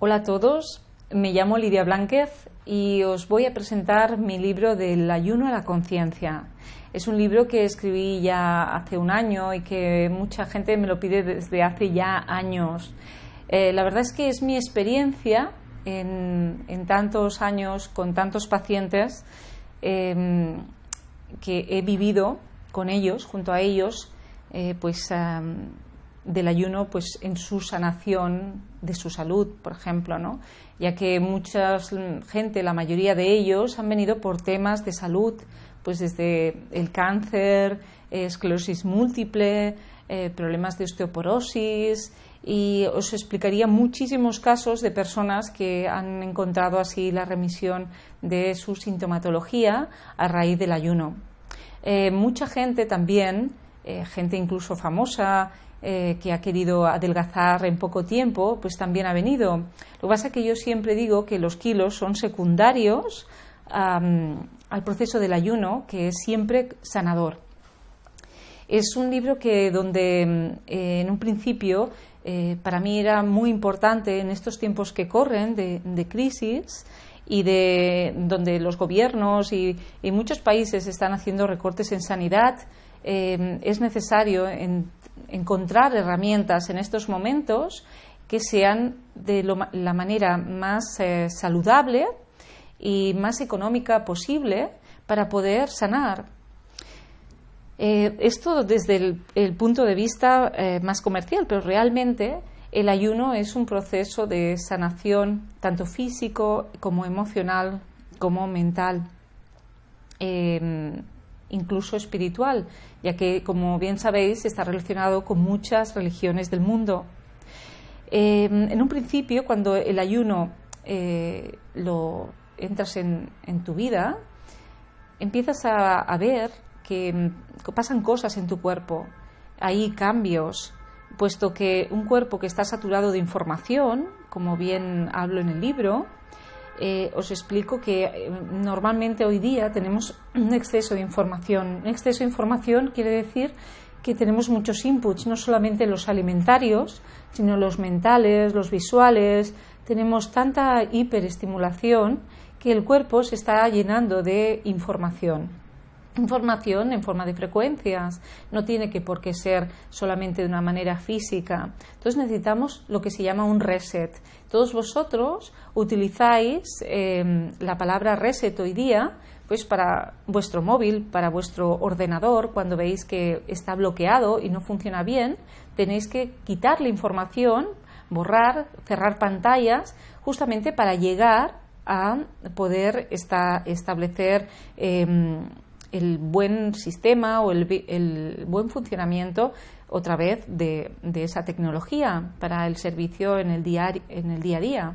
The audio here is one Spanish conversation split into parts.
Hola a todos, me llamo Lidia Blánquez y os voy a presentar mi libro del ayuno a la conciencia. Es un libro que escribí ya hace un año y que mucha gente me lo pide desde hace ya años. La verdad es que es mi experiencia en tantos años con tantos pacientes que he vivido con ellos, junto a ellos, del ayuno pues en su sanación de su salud, por ejemplo, ¿no? Ya que mucha gente, la mayoría de ellos, han venido por temas de salud, pues desde el cáncer, esclerosis múltiple, problemas de osteoporosis, y os explicaría muchísimos casos de personas que han encontrado así la remisión de su sintomatología a raíz del ayuno. Mucha gente también, gente incluso famosa, que ha querido adelgazar en poco tiempo, pues también ha venido. Lo que pasa es que yo siempre digo que los kilos son secundarios al proceso del ayuno, que es siempre sanador. Es un libro que donde en un principio para mí era muy importante en estos tiempos que corren de crisis y donde los gobiernos y muchos países están haciendo recortes en sanidad. Es necesario encontrar herramientas en estos momentos que sean de la manera más saludable y más económica posible para poder sanar. Esto desde el punto de vista más comercial, pero realmente el ayuno es un proceso de sanación tanto físico como emocional como mental. Incluso espiritual, ya que, como bien sabéis, está relacionado con muchas religiones del mundo. En un principio, cuando el ayuno lo entras en tu vida, empiezas a ver que pasan cosas en tu cuerpo, hay cambios, puesto que un cuerpo que está saturado de información, como bien hablo en el libro, os explico que normalmente hoy día tenemos un exceso de información. Un exceso de información quiere decir que tenemos muchos inputs, no solamente los alimentarios, sino los mentales, los visuales. Tenemos tanta hiperestimulación que el cuerpo se está llenando de información. Información en forma de frecuencias, no tiene que por qué ser solamente de una manera física. Entonces necesitamos lo que se llama un reset. Todos vosotros utilizáis la palabra reset hoy día pues para vuestro móvil, para vuestro ordenador. Cuando veis que está bloqueado y no funciona bien, tenéis que quitar la información, borrar, cerrar pantallas, justamente para llegar a poder establecer el buen sistema o el buen funcionamiento otra vez de esa tecnología para el servicio en el día a día.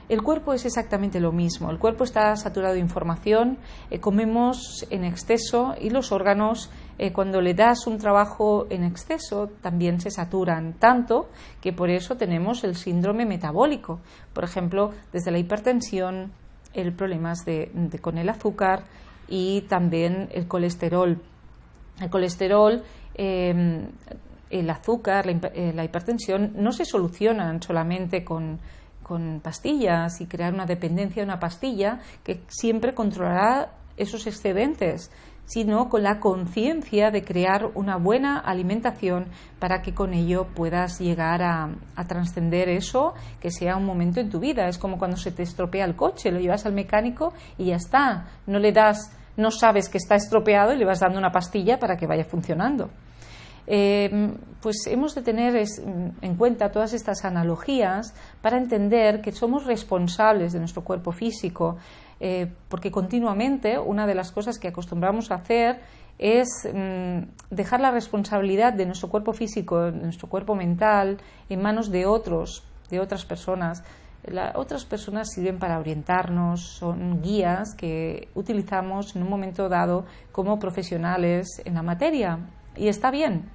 El cuerpo es exactamente lo mismo. El cuerpo está saturado de información, comemos en exceso y los órganos, cuando le das un trabajo en exceso, también se saturan tanto que por eso tenemos el síndrome metabólico. Por ejemplo, desde la hipertensión, problemas con el azúcar, y también el colesterol. El colesterol, el azúcar, la hipertensión no se solucionan solamente con pastillas y crear una dependencia de una pastilla que siempre controlará esos excedentes, sino con la conciencia de crear una buena alimentación para que con ello puedas llegar a trascender eso, que sea un momento en tu vida. Es como cuando se te estropea el coche, lo llevas al mecánico y ya está, no sabes que está estropeado y le vas dando una pastilla para que vaya funcionando. Pues hemos de tener en cuenta todas estas analogías para entender que somos responsables de nuestro cuerpo físico, porque continuamente una de las cosas que acostumbramos a hacer es dejar la responsabilidad de nuestro cuerpo físico, de nuestro cuerpo mental, en manos de otras personas. Otras personas sirven para orientarnos, son guías que utilizamos en un momento dado como profesionales en la materia, y está bien,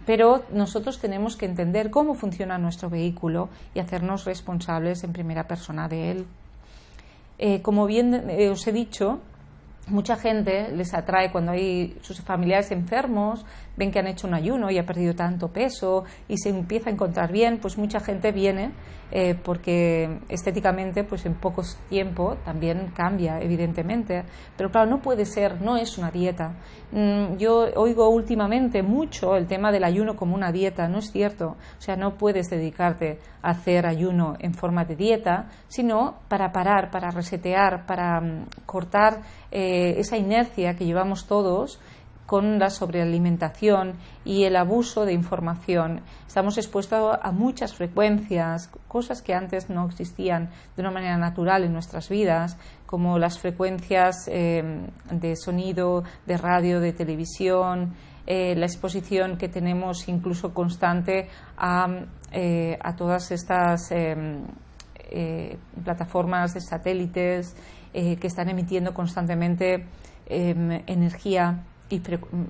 pero nosotros tenemos que entender cómo funciona nuestro vehículo y hacernos responsables en primera persona de él. Como bien os he dicho, mucha gente les atrae cuando hay sus familiares enfermos, ven que han hecho un ayuno y ha perdido tanto peso y se empieza a encontrar bien, pues mucha gente viene porque estéticamente pues en poco tiempo también cambia, evidentemente. Pero claro, no puede ser, no es una dieta. Yo oigo últimamente mucho el tema del ayuno como una dieta, no es cierto. O sea, no puedes dedicarte a hacer ayuno en forma de dieta, sino para parar, para resetear, para cortar esa inercia que llevamos todos con la sobrealimentación y el abuso de información. Estamos expuestos a muchas frecuencias, cosas que antes no existían de una manera natural en nuestras vidas, como las frecuencias de sonido, de radio, de televisión, la exposición que tenemos incluso constante a todas estas plataformas de satélites que están emitiendo constantemente energía y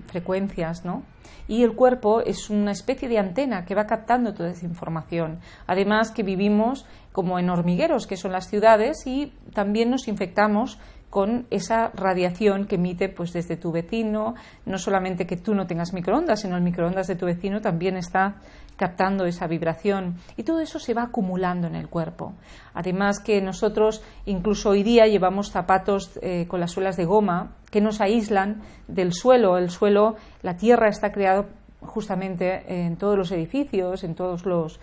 frecuencias, ¿no? Y el cuerpo es una especie de antena que va captando toda esa información. Además que vivimos como en hormigueros, que son las ciudades, y también nos infectamos con esa radiación que emite pues desde tu vecino. No solamente que tú no tengas microondas, sino el microondas de tu vecino también está captando esa vibración, y todo eso se va acumulando en el cuerpo. Además que nosotros incluso hoy día llevamos zapatos con las suelas de goma que nos aíslan del suelo. El suelo, la tierra está creada justamente en todos los edificios, en todos los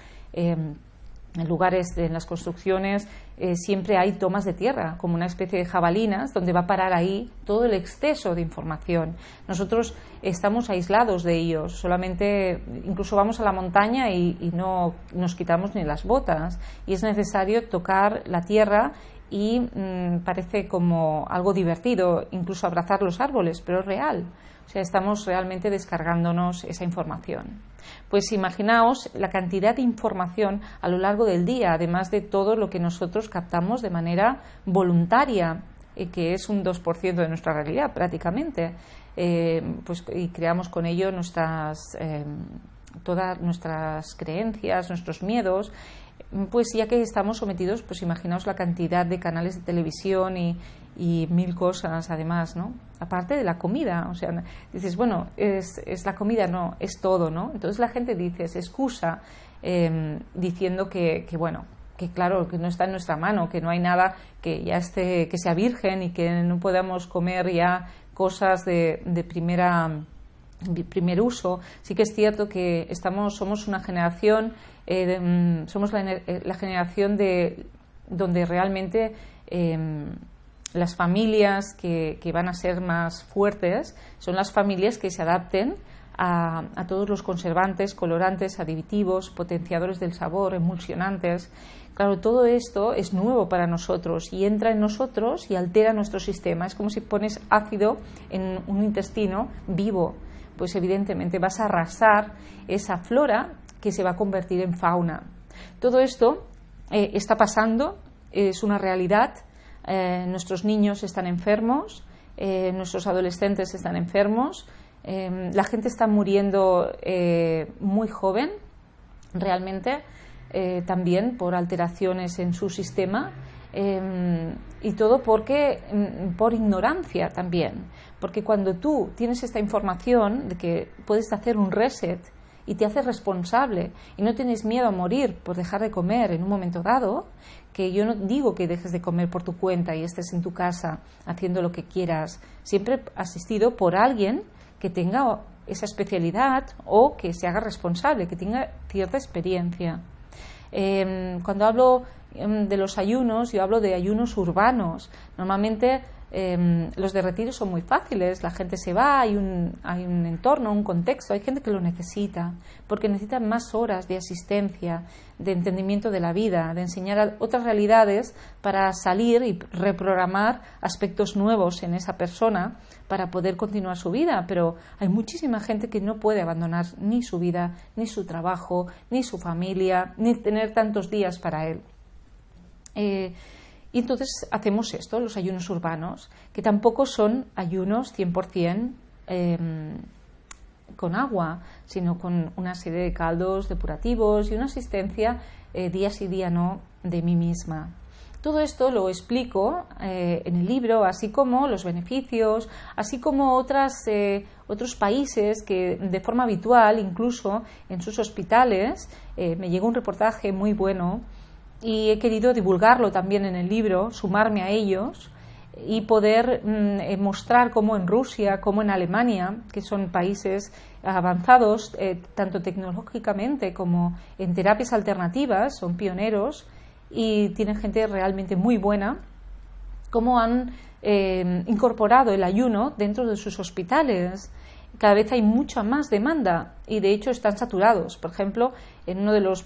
lugares, en las construcciones, siempre hay tomas de tierra, como una especie de jabalinas, donde va a parar ahí todo el exceso de información. Nosotros estamos aislados de ellos, solamente incluso vamos a la montaña y no nos quitamos ni las botas, y es necesario tocar la tierra y parece como algo divertido, incluso abrazar los árboles, pero es real. O sea, estamos realmente descargándonos esa información. Pues imaginaos la cantidad de información a lo largo del día, además de todo lo que nosotros captamos de manera voluntaria, que es un 2% de nuestra realidad prácticamente, pues, y creamos con ello todas nuestras creencias, nuestros miedos. Pues ya que estamos sometidos, pues imaginaos la cantidad de canales de televisión y mil cosas además, ¿no? Aparte de la comida, o sea, dices, bueno, es la comida, no, es todo, ¿no? Entonces la gente dice, se excusa diciendo que bueno, que claro, que no está en nuestra mano, que no hay nada que ya esté, que sea virgen y que no podamos comer ya cosas de primer uso. Sí que es cierto que somos una generación, somos la generación donde realmente las familias que van a ser más fuertes son las familias que se adapten a todos los conservantes, colorantes, aditivos, potenciadores del sabor, emulsionantes. Claro, todo esto es nuevo para nosotros y entra en nosotros y altera nuestro sistema. Es como si pones ácido en un intestino vivo. Pues evidentemente vas a arrasar esa flora que se va a convertir en fauna. Todo esto está pasando, es una realidad. Nuestros niños están enfermos, nuestros adolescentes están enfermos, la gente está muriendo muy joven, realmente, también por alteraciones en su sistema. Y todo por ignorancia también, porque cuando tú tienes esta información de que puedes hacer un reset y te haces responsable y no tienes miedo a morir por dejar de comer en un momento dado, que yo no digo que dejes de comer por tu cuenta y estés en tu casa haciendo lo que quieras, siempre asistido por alguien que tenga esa especialidad o que se haga responsable, que tenga cierta experiencia. Cuando hablo de los ayunos, yo hablo de ayunos urbanos. Normalmente los de retiro son muy fáciles, la gente se va, hay un entorno, un contexto, hay gente que lo necesita, porque necesitan más horas de asistencia, de entendimiento de la vida, de enseñar otras realidades para salir y reprogramar aspectos nuevos en esa persona para poder continuar su vida. Pero hay muchísima gente que no puede abandonar ni su vida, ni su trabajo, ni su familia, ni tener tantos días para él. Y entonces hacemos esto, los ayunos urbanos, que tampoco son ayunos 100% con agua, sino con una serie de caldos depurativos y una asistencia día sí día no de mí misma. Todo esto lo explico en el libro, así como los beneficios, así como otros países que de forma habitual, incluso en sus hospitales, me llegó un reportaje muy bueno y he querido divulgarlo también en el libro, sumarme a ellos y poder mostrar cómo en Rusia, como en Alemania, que son países avanzados tanto tecnológicamente como en terapias alternativas, son pioneros y tienen gente realmente muy buena, cómo han incorporado el ayuno dentro de sus hospitales. Cada vez hay mucha más demanda y de hecho están saturados. Por ejemplo, en uno de los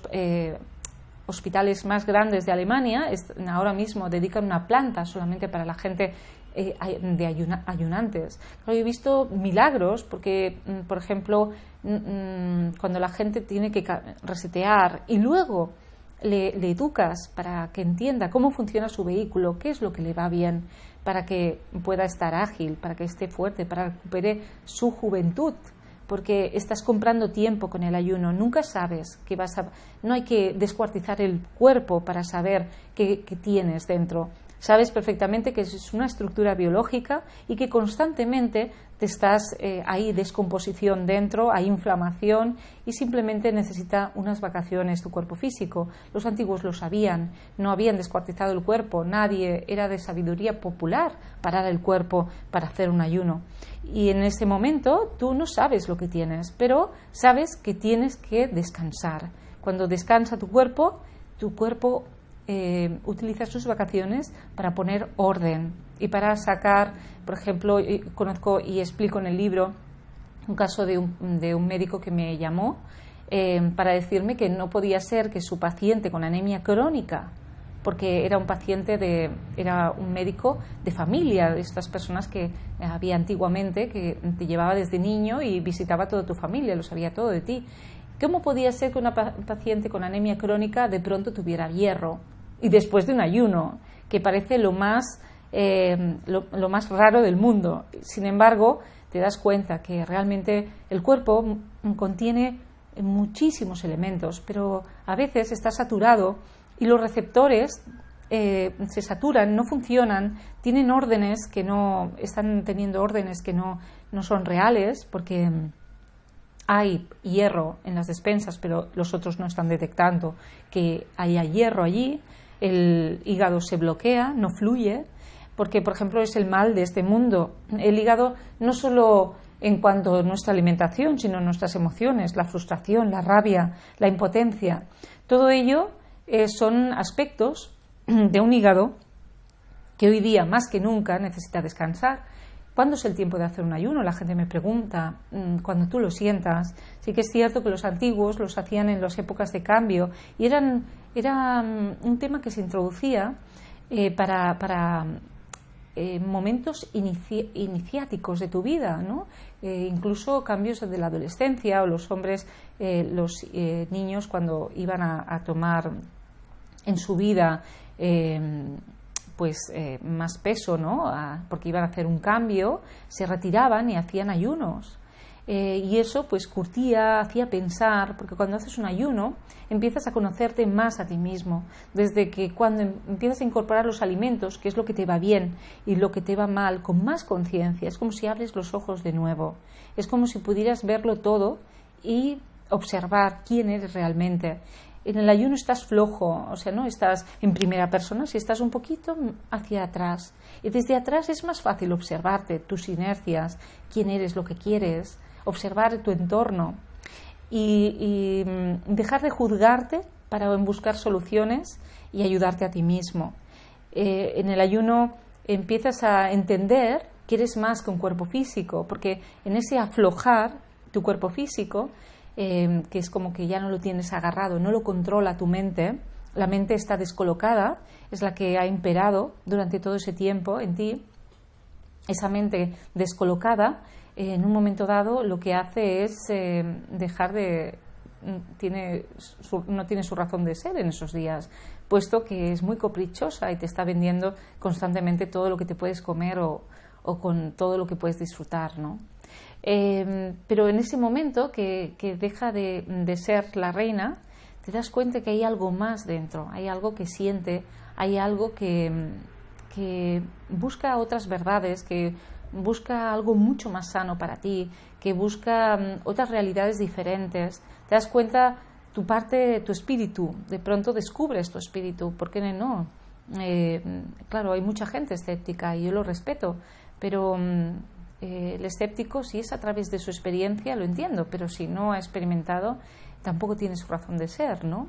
hospitales más grandes de Alemania ahora mismo dedican una planta solamente para la gente de ayunantes. Pero yo he visto milagros porque, por ejemplo, cuando la gente tiene que resetear y luego le educas para que entienda cómo funciona su vehículo, qué es lo que le va bien, para que pueda estar ágil, para que esté fuerte, para que recupere su juventud, porque estás comprando tiempo con el ayuno. Nunca sabes que no hay que descuartizar el cuerpo para saber qué tienes dentro. Sabes perfectamente que es una estructura biológica y que constantemente te estás hay descomposición dentro, hay inflamación y simplemente necesita unas vacaciones tu cuerpo físico. Los antiguos lo sabían, no habían descuartizado el cuerpo, nadie, era de sabiduría popular parar el cuerpo para hacer un ayuno. Y en ese momento tú no sabes lo que tienes, pero sabes que tienes que descansar. Cuando descansa tu cuerpo utiliza sus vacaciones para poner orden y para sacar, por ejemplo, conozco y explico en el libro un caso de un médico que me llamó para decirme que no podía ser que su paciente con anemia crónica, porque era un médico de familia, de estas personas que había antiguamente, que te llevaba desde niño y visitaba toda tu familia, lo sabía todo de ti. ¿Cómo podía ser que una paciente con anemia crónica de pronto tuviera hierro? Y después de un ayuno, que parece lo más raro del mundo. Sin embargo, te das cuenta que realmente el cuerpo contiene muchísimos elementos, pero a veces está saturado y los receptores se saturan, no funcionan, tienen órdenes que no están teniendo órdenes que no son reales, porque hay hierro en las despensas, pero los otros no están detectando que haya hierro allí. El hígado se bloquea, no fluye, porque, por ejemplo, es el mal de este mundo. El hígado no solo en cuanto a nuestra alimentación, sino nuestras emociones, la frustración, la rabia, la impotencia. Todo ello son aspectos de un hígado que hoy día, más que nunca, necesita descansar. ¿Cuándo es el tiempo de hacer un ayuno? La gente me pregunta, cuando tú lo sientas. Sí que es cierto que los antiguos los hacían en las épocas de cambio y era un tema que se introducía para momentos iniciáticos de tu vida, ¿no? Incluso cambios de la adolescencia o los hombres, los niños cuando iban a tomar en su vida más peso, ¿no? Porque iban a hacer un cambio, se retiraban y hacían ayunos. Y eso pues curtía, hacía pensar, porque cuando haces un ayuno empiezas a conocerte más a ti mismo, desde que cuando empiezas a incorporar los alimentos, que es lo que te va bien y lo que te va mal, con más conciencia, es como si abres los ojos de nuevo, es como si pudieras verlo todo y observar quién eres realmente. En el ayuno estás flojo, o sea, no estás en primera persona, si estás un poquito hacia atrás. Y desde atrás es más fácil observarte, tus inercias, quién eres, lo que quieres, observar tu entorno y dejar de juzgarte para buscar soluciones y ayudarte a ti mismo. En el ayuno empiezas a entender que eres más que un cuerpo físico, porque en ese aflojar tu cuerpo físico, que es como que ya no lo tienes agarrado, no lo controla tu mente, la mente está descolocada, es la que ha imperado durante todo ese tiempo en ti. Esa mente descolocada, en un momento dado, lo que hace es no tiene su razón de ser en esos días, puesto que es muy caprichosa y te está vendiendo constantemente todo lo que te puedes comer o con todo lo que puedes disfrutar, ¿no? Pero en ese momento que deja de ser la reina, te das cuenta que hay algo más dentro, hay algo que siente, hay algo que busca otras verdades, que busca algo mucho más sano para ti, que busca otras realidades diferentes. Te das cuenta tu parte, tu espíritu, de pronto descubres tu espíritu, ¿por qué no? Claro, hay mucha gente escéptica y yo lo respeto, pero el escéptico, si es a través de su experiencia, lo entiendo, pero si no ha experimentado, tampoco tiene su razón de ser, ¿no?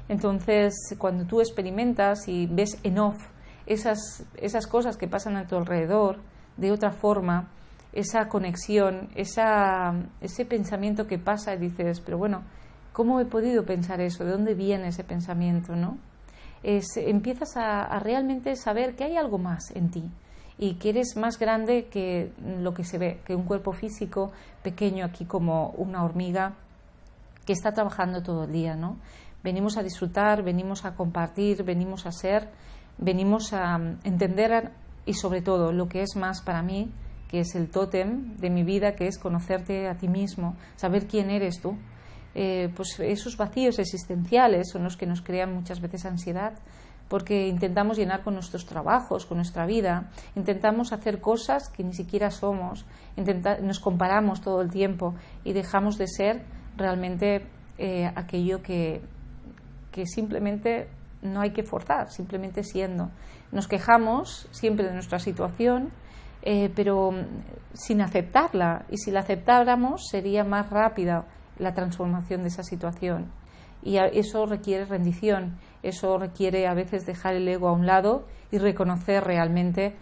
Entonces, cuando tú experimentas y ves en off esas cosas que pasan a tu alrededor de otra forma, esa conexión, ese pensamiento que pasa y dices, pero bueno, ¿cómo he podido pensar eso? ¿De dónde viene ese pensamiento, no? Empiezas a realmente saber que hay algo más en ti y que eres más grande que lo que se ve, que un cuerpo físico pequeño aquí como una hormiga que está trabajando todo el día, ¿no? Venimos a disfrutar, venimos a compartir, venimos a ser, venimos a entender y sobre todo lo que es más para mí, que es el tótem de mi vida, que es conocerte a ti mismo, saber quién eres tú. Pues esos vacíos existenciales son los que nos crean muchas veces ansiedad, porque intentamos llenar con nuestros trabajos, con nuestra vida, intentamos hacer cosas que ni siquiera somos, nos comparamos todo el tiempo y dejamos de ser realmente aquello que simplemente no hay que forzar, simplemente siendo. Nos quejamos siempre de nuestra situación, pero sin aceptarla, y si la aceptáramos sería más rápida la transformación de esa situación, y eso requiere rendición, eso requiere a veces dejar el ego a un lado y reconocer realmente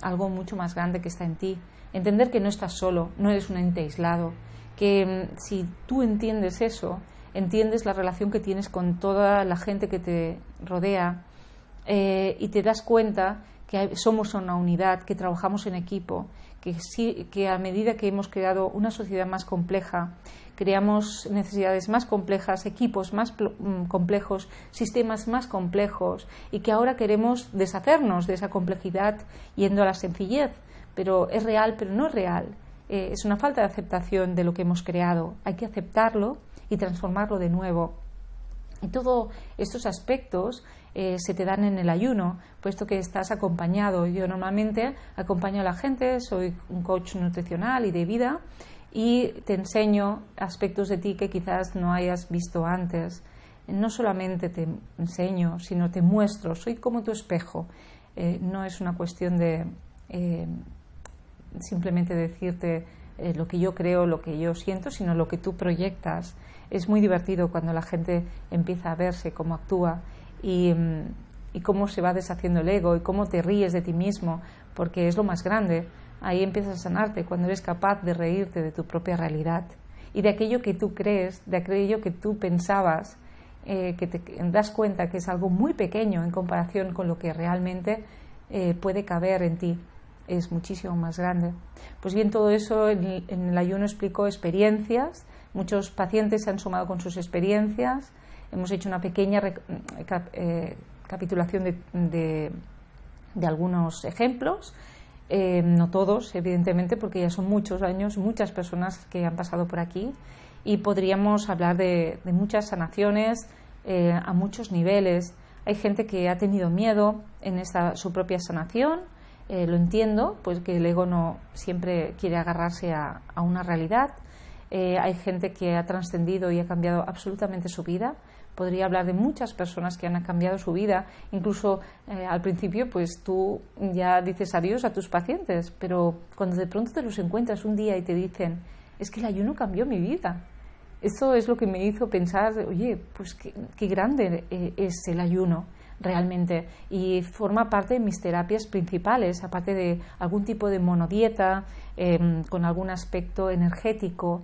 algo mucho más grande que está en ti, entender que no estás solo, no eres un ente aislado, que si tú entiendes eso, entiendes la relación que tienes con toda la gente que te rodea, y te das cuenta que somos una unidad, que trabajamos en equipo, que a medida que hemos creado una sociedad más compleja, creamos necesidades más complejas, equipos más complejos, sistemas más complejos, y que ahora queremos deshacernos de esa complejidad yendo a la sencillez, pero es real, pero no es real. Es una falta de aceptación de lo que hemos creado. Hay que aceptarlo y transformarlo de nuevo. Y todos estos aspectos se te dan en el ayuno, puesto que estás acompañado. Yo normalmente acompaño a la gente, soy un coach nutricional y de vida, y te enseño aspectos de ti que quizás no hayas visto antes. No solamente te enseño, sino te muestro. Soy como tu espejo. No es una cuestión de simplemente decirte lo que yo creo, lo que yo siento, sino lo que tú proyectas. Es muy divertido cuando la gente empieza a verse cómo actúa y cómo se va deshaciendo el ego y cómo te ríes de ti mismo, porque es lo más grande. Ahí empiezas a sanarte cuando eres capaz de reírte de tu propia realidad y de aquello que tú crees, de aquello que tú pensabas, que te das cuenta que es algo muy pequeño en comparación con lo que realmente puede caber en ti. Es muchísimo más grande. Pues bien, todo eso en el ayuno explico experiencias. Muchos pacientes se han sumado con sus experiencias. Hemos hecho una pequeña recapitulación de algunos ejemplos. No todos, evidentemente, porque ya son muchos años, muchas personas que han pasado por aquí, y podríamos hablar de muchas sanaciones a muchos niveles. Hay gente que ha tenido miedo en su propia sanación. Lo entiendo, pues que el ego no siempre quiere agarrarse a una realidad. Hay gente que ha trascendido y ha cambiado absolutamente su vida. Podría hablar de muchas personas que han cambiado su vida. Incluso al principio, pues tú ya dices adiós a tus pacientes, pero cuando de pronto te los encuentras un día y te dicen, es que el ayuno cambió mi vida. Eso es lo que me hizo pensar, oye, pues qué grande es el ayuno realmente, y forma parte de mis terapias principales, aparte de algún tipo de monodieta con algún aspecto energético,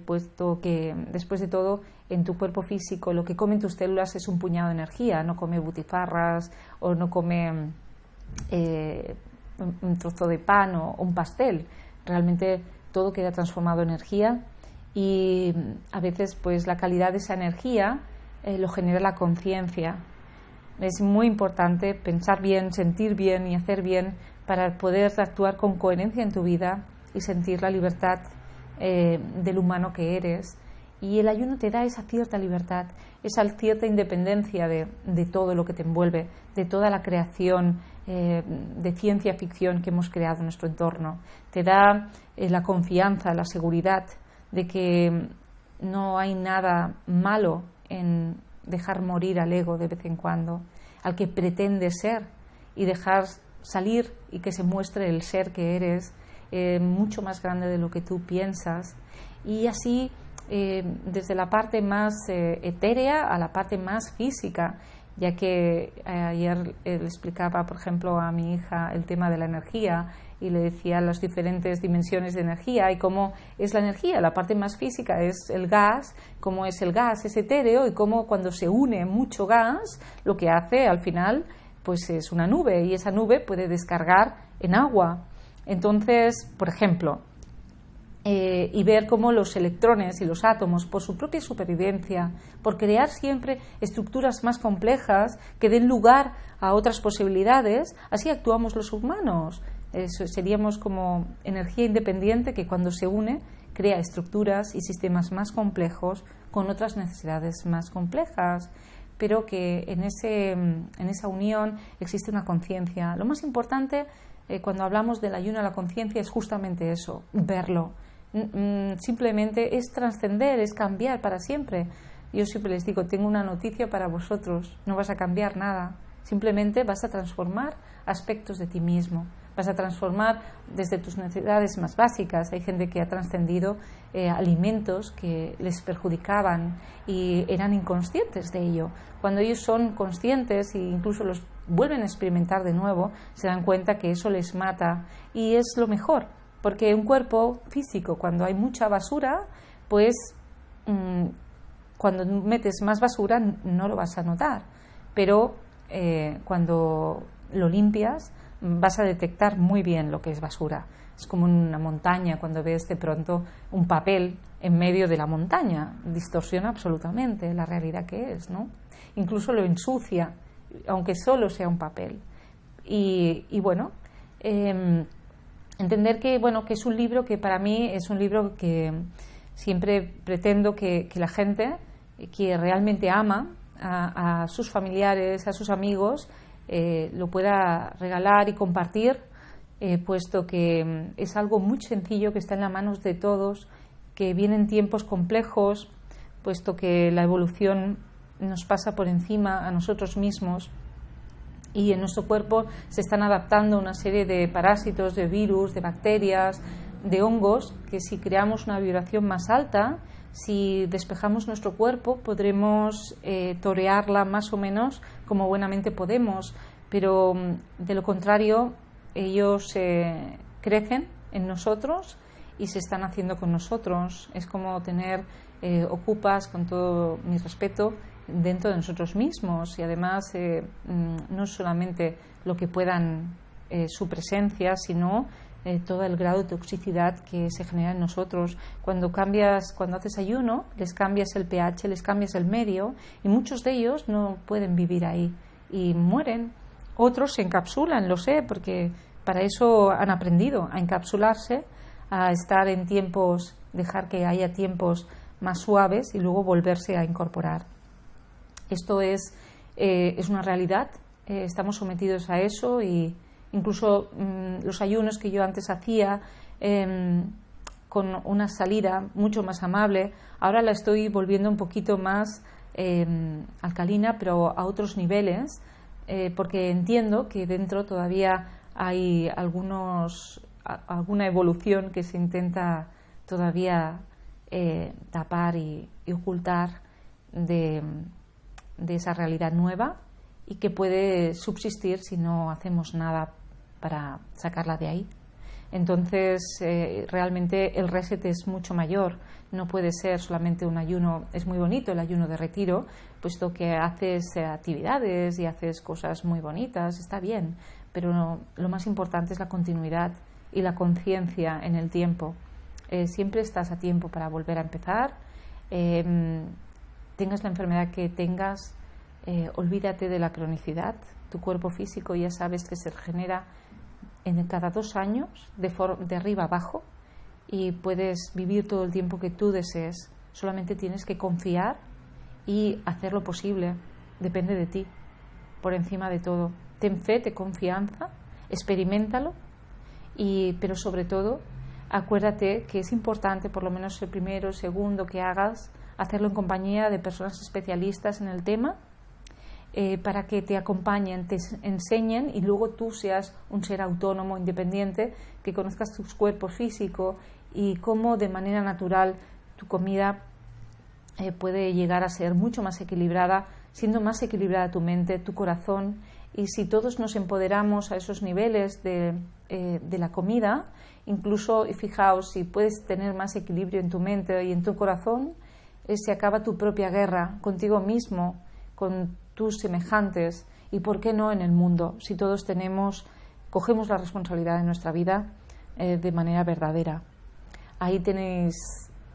puesto que después de todo en tu cuerpo físico lo que comen tus células es un puñado de energía, no come butifarras o no come un trozo de pan o un pastel, realmente todo queda transformado en energía, y a veces pues la calidad de esa energía lo genera la conciencia. Es muy importante pensar bien, sentir bien y hacer bien para poder actuar con coherencia en tu vida y sentir la libertad del humano que eres, Y el ayuno te da esa cierta libertad, esa cierta independencia de todo lo que te envuelve, de toda la creación de ciencia ficción que hemos creado en nuestro entorno. Te da la confianza, la seguridad de que no hay nada malo en dejar morir al ego de vez en cuando, al que pretende ser, y dejar salir y que se muestre el ser que eres, mucho más grande de lo que tú piensas. Y así, desde la parte más etérea a la parte más física, ya que ayer le explicaba, por ejemplo, a mi hija el tema de la energía y le decía las diferentes dimensiones de energía y cómo es la energía. La parte más física es el gas, cómo es el gas, es etéreo, y cómo cuando se une mucho gas, lo que hace al final pues es una nube, y esa nube puede descargar en agua. Entonces, por ejemplo, y ver cómo los electrones y los átomos, por su propia supervivencia, por crear siempre estructuras más complejas que den lugar a otras posibilidades, así actuamos los humanos. Seríamos como energía independiente que cuando se une crea estructuras y sistemas más complejos con otras necesidades más complejas, pero que en esa unión existe una conciencia. Lo más importante cuando hablamos del ayuno a la conciencia es justamente eso, verlo. Simplemente es trascender, es cambiar para siempre. Yo siempre les digo, tengo una noticia para vosotros, no vas a cambiar nada, simplemente vas a transformar aspectos de ti mismo, vas a transformar desde tus necesidades más básicas. Hay gente que ha trascendido alimentos que les perjudicaban y eran inconscientes de ello. Cuando ellos son conscientes e incluso los vuelven a experimentar de nuevo, se dan cuenta que eso les mata, y es lo mejor. Porque un cuerpo físico, cuando hay mucha basura, pues cuando metes más basura no lo vas a notar. Pero cuando lo limpias vas a detectar muy bien lo que es basura. Es como una montaña, cuando ves de pronto un papel en medio de la montaña. Distorsiona absolutamente la realidad que es, ¿no? Incluso lo ensucia, aunque solo sea un papel. Y bueno... entender que es un libro que para mí es un libro que siempre pretendo que la gente que realmente ama a sus familiares, a sus amigos, lo pueda regalar y compartir, puesto que es algo muy sencillo que está en las manos de todos, que vienen tiempos complejos, puesto que la evolución nos pasa por encima a nosotros mismos. Y en nuestro cuerpo se están adaptando una serie de parásitos, de virus, de bacterias, de hongos, que si creamos una vibración más alta, si despejamos nuestro cuerpo, podremos torearla más o menos como buenamente podemos. Pero de lo contrario, ellos crecen en nosotros y se están haciendo con nosotros. Es como tener ocupas, con todo mi respeto, dentro de nosotros mismos, y además no solamente lo que puedan su presencia, sino todo el grado de toxicidad que se genera en nosotros. Cuando haces ayuno, les cambias el pH, les cambias el medio, y muchos de ellos no pueden vivir ahí y mueren. Otros se encapsulan, lo sé, porque para eso han aprendido, a encapsularse, a estar en tiempos, dejar que haya tiempos más suaves y luego volverse a incorporar. Esto es una realidad, estamos sometidos a eso, y incluso los ayunos que yo antes hacía con una salida mucho más amable, ahora la estoy volviendo un poquito más alcalina, pero a otros niveles, porque entiendo que dentro todavía hay alguna evolución que se intenta todavía tapar y ocultar de esa realidad nueva, y que puede subsistir si no hacemos nada para sacarla de ahí. Entonces, realmente el reset es mucho mayor. No puede ser solamente un ayuno. Es muy bonito el ayuno de retiro, puesto que haces actividades y haces cosas muy bonitas, está bien, pero lo más importante es la continuidad y la conciencia en el tiempo. Siempre estás a tiempo para volver a empezar. Tengas la enfermedad que tengas, olvídate de la cronicidad. Tu cuerpo físico ya sabes que se regenera en cada 2 años de arriba abajo, y puedes vivir todo el tiempo que tú desees Solamente tienes que confiar y hacer lo posible. Depende de ti, por encima de todo. Ten fe, ten confianza, experiméntalo, pero sobre todo acuérdate que es importante, por lo menos el primero, el segundo que hagas, hacerlo en compañía de personas especialistas en el tema, para que te acompañen, te enseñen y luego tú seas un ser autónomo, independiente, que conozcas tu cuerpo físico y cómo de manera natural tu comida puede llegar a ser mucho más equilibrada, siendo más equilibrada tu mente, tu corazón. Y si todos nos empoderamos a esos niveles de la comida, incluso, fijaos, si puedes tener más equilibrio en tu mente y en tu corazón, se acaba tu propia guerra contigo mismo, con tus semejantes y, ¿por qué no, en el mundo? Si todos cogemos la responsabilidad de nuestra vida de manera verdadera. Ahí tenéis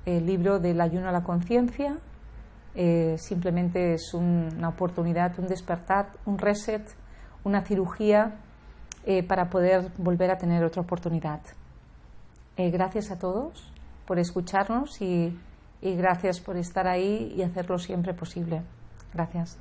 el libro del ayuno a la conciencia. Simplemente es una oportunidad, un despertar, un reset, una cirugía para poder volver a tener otra oportunidad. Gracias a todos por escucharnos y gracias por estar ahí y hacerlo siempre posible. Gracias.